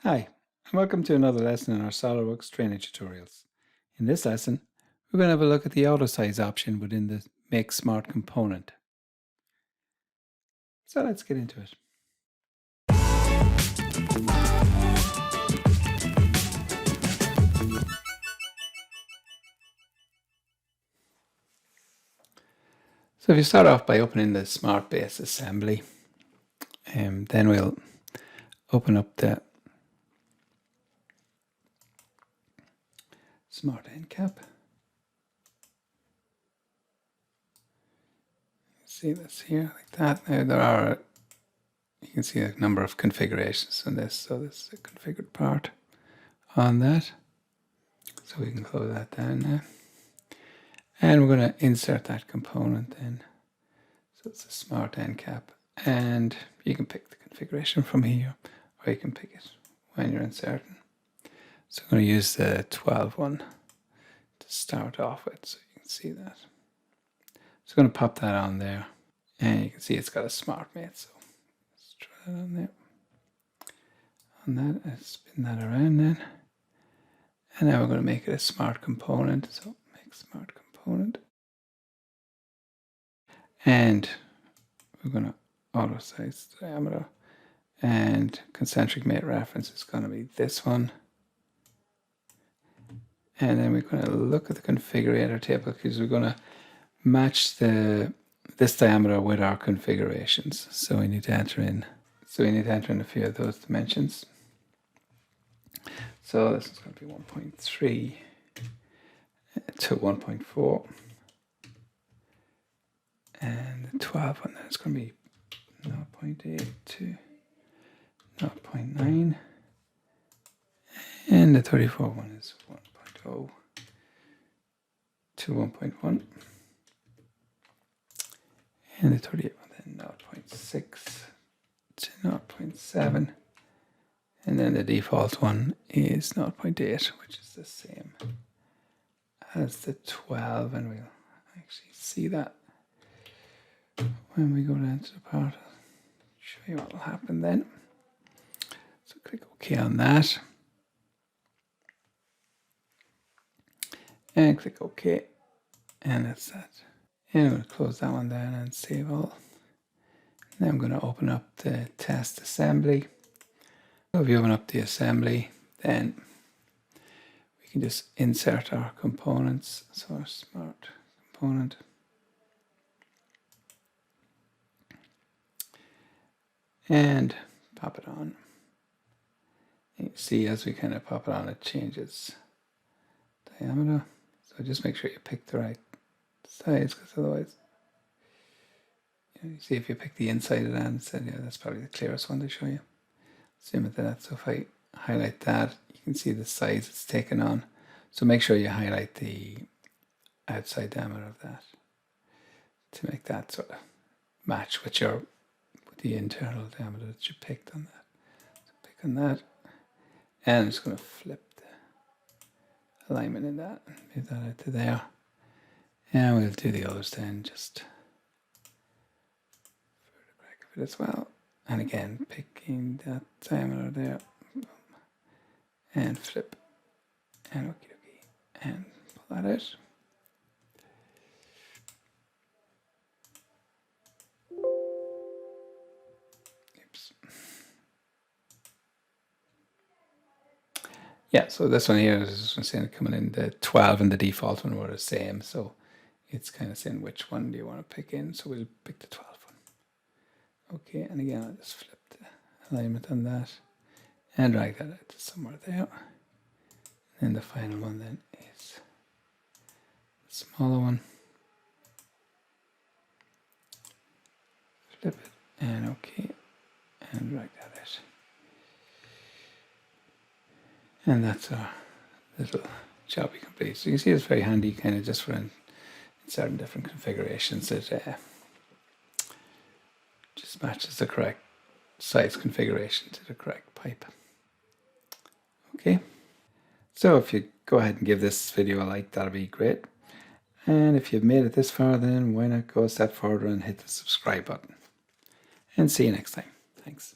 Hi, and welcome to another lesson in our SOLIDWORKS training tutorials. In this lesson, we're going to have a look at the auto size option within the Make Smart component. So let's get into it. So if you start off by opening the Smart Base Assembly, then we'll open up the Smart End Cap. See this here, like that. Now you can see a number of configurations on this. So this is a configured part on that. So we can close that down now. And we're going to insert that component then. So it's a Smart End Cap. And you can pick the configuration from here, or you can pick it when you're inserting. So I'm going to use the 12 one to start off with, so you can see that. So I'm going to pop that on there, and you can see it's got a Smart Mate. So let's try that on there. On that, I spin that around then. And now we're going to make it a Smart Component. So make Smart Component. And we're going to auto size diameter. And concentric mate reference is going to be this one. And then we're going to look at the configurator table because we're going to match this diameter with our configurations. So we need to enter in. A few of those dimensions. So this is going to be 1.3 to 1.4, and the 12 one then is going to be 0.8 to 0.9, and the 34 one is 1.0 to 1.1, and the 38 one then 0.6 to 0.7, and then the default one is 0.8, which is the same as the 12, and we'll actually see that when we go down to the part. I'll show you what will happen then. So click OK on that. And click OK. And that's that. And I'm going to close that one down and save all. Now I'm going to open up the test assembly. So if you open up the assembly, then we can just insert our components. So our Smart Component. And pop it on. And you see as we kind of pop it on, it changes diameter. So just make sure you pick the right size, because otherwise, you see if you pick the inside of that instead, yeah, that's probably the clearest one to show you. Zoom into that. So if I highlight that, you can see the size it's taken on. So make sure you highlight the outside diameter of that to make that sort of match with the internal diameter that you picked on that. So pick on that, and I'm just going to flip the alignment in that, move that out to there, and we'll do the others then, just for the crack of it as well. And again, picking that diameter there, and flip, and okie dokie, and pull that out. Yeah, so this one here is just saying coming in, the 12 and the default one were the same, so it's kind of saying which one do you want to pick in, so we'll pick the 12 one. Okay, and again I'll just flip the alignment on that and drag that out to somewhere there. And the final one then is the smaller one. Flip it, and okay, and drag that out. And that's our little job complete. So you can see it's very handy, kind of just for inserting different configurations. It just matches the correct size configuration to the correct pipe. Okay, so if you go ahead and give this video a like, that'll be great. And if you've made it this far, then why not go a step further and hit the subscribe button. And see you next time. Thanks.